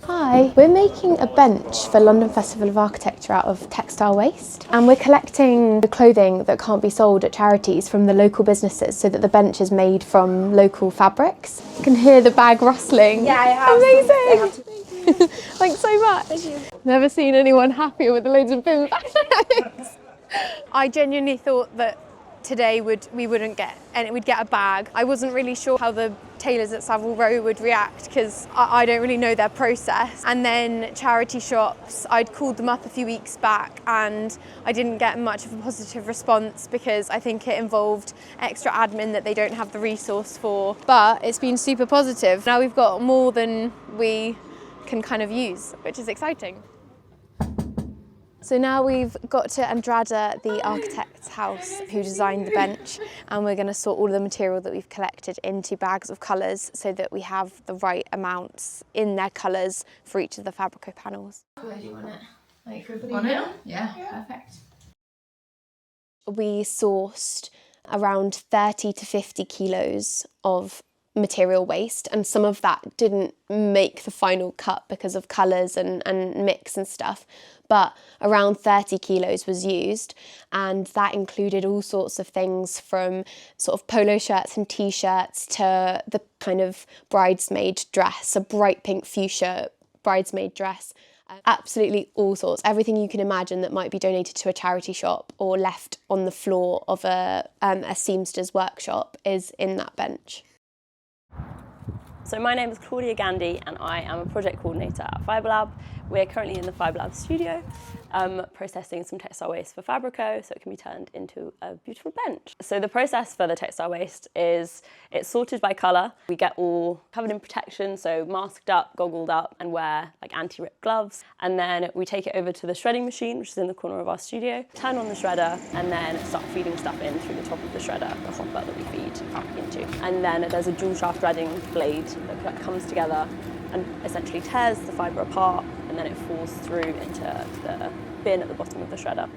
Hi, we're making a bench for London Festival of Architecture out of textile waste, and we're collecting the clothing that can't be sold at charities from the local businesses so that the bench is made from local fabrics. You can hear the bag rustling. Yeah, I have. Amazing! Thanks so much. Thank you. Never seen anyone happier with the loads of bin bags. I genuinely thought that today we wouldn't get, and we'd get a bag. I wasn't really sure how the tailors at Savile Row would react because I don't really know their process. And then charity shops, I'd called them up a few weeks back and I didn't get much of a positive response because I think it involved extra admin that they don't have the resource for. But it's been super positive. Now we've got more than we can kind of use, which is exciting. So now we've got to Andrada, the architect's house who designed the bench, and we're going to sort all of the material that we've collected into bags of colours so that we have the right amounts in their colours for each of the Fabreco panels. Where do you want it? Like on it? Yeah, perfect. We sourced around 30 to 50 kilos of material waste, and some of that didn't make the final cut because of colours and mix and stuff, but around 30 kilos was used, and that included all sorts of things from sort of polo shirts and t-shirts to the kind of bridesmaid dress, a bright pink fuchsia bridesmaid dress. Absolutely all sorts, everything you can imagine that might be donated to a charity shop or left on the floor of a seamster's workshop is in that bench. So my name is Claudia Gandy and I am a project coordinator at FibreLab. We're currently in the FibreLab studio processing some textile waste for Fabreco so it can be turned into a beautiful bench. So the process for the textile waste is it's sorted by colour. We get all covered in protection, so masked up, goggled up and wear like anti-rip gloves. And then we take it over to the shredding machine, which is in the corner of our studio, turn on the shredder and then start feeding stuff in through the top of the shredder, the hopper that we feed fabric into. And then there's a dual shaft threading blade that comes together and essentially tears the fibre apart, and then it falls through into the bin at the bottom of the shredder.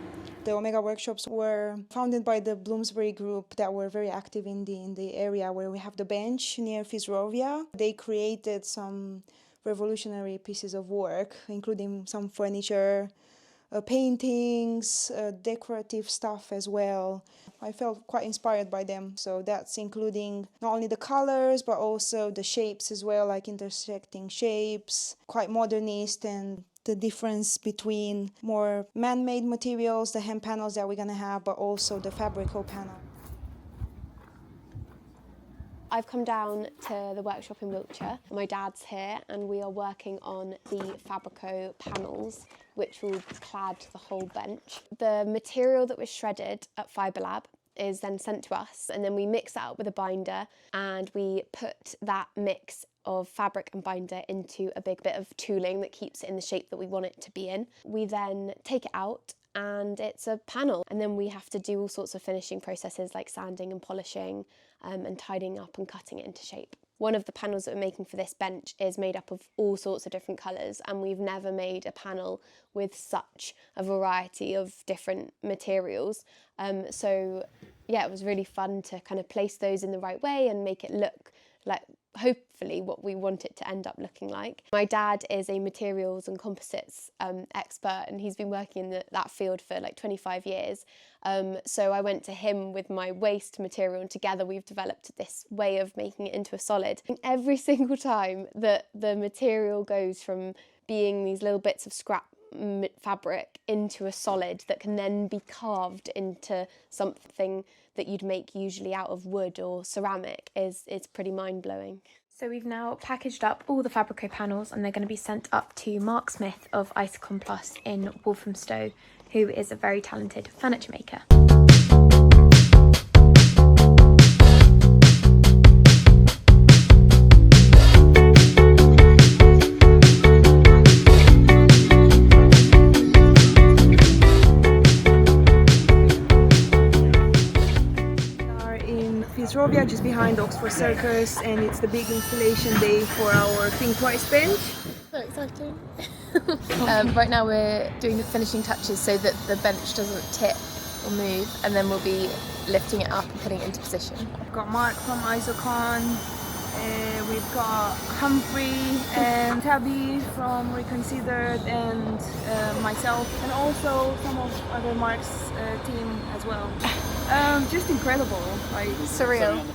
The Omega workshops were founded by the Bloomsbury group that were very active in the area where we have the bench near Fitzrovia. They created some revolutionary pieces of work, including some furniture, paintings, decorative stuff as well. I felt quite inspired by them. So that's including not only the colors, but also the shapes as well, like intersecting shapes, quite modernist, and the difference between more man-made materials, the hem panels that we're going to have, but also the Fabreco panel. I've come down to the workshop in Wiltshire. My dad's here and we are working on the Fabreco panels which will clad the whole bench. The material that was shredded at FibreLab is then sent to us, and then we mix that up with a binder and we put that mix of fabric and binder into a big bit of tooling that keeps it in the shape that we want it to be in. We then take it out and it's a panel, and then we have to do all sorts of finishing processes like sanding and polishing and tidying up and cutting it into shape. One of the panels that we're making for this bench is made up of all sorts of different colours, and we've never made a panel with such a variety of different materials. So yeah, it was really fun to kind of place those in the right way and make it look like hopefully what we want it to end up looking like. My dad is a materials and composites expert, and he's been working in that field for like 25 years. So I went to him with my waste material, and together we've developed this way of making it into a solid. And every single time that the material goes from being these little bits of scrap fabric into a solid that can then be carved into something that you'd make usually out of wood or ceramic is pretty mind-blowing. So we've now packaged up all the Fabreco panels and they're going to be sent up to Mark Smith of Isokon Plus in Walthamstow, who is a very talented furniture maker. Fitzrovia, just behind Oxford Circus, and it's the big installation day for our Think Twice bench. So exciting. Right now we're doing the finishing touches so that the bench doesn't tip or move, and then we'll be lifting it up and putting it into position. I've got Mark from Isokon, We've got Humphrey and Tabby from Reconsidered and myself, and also some of other Mark's team as well. Just incredible, like Surreal.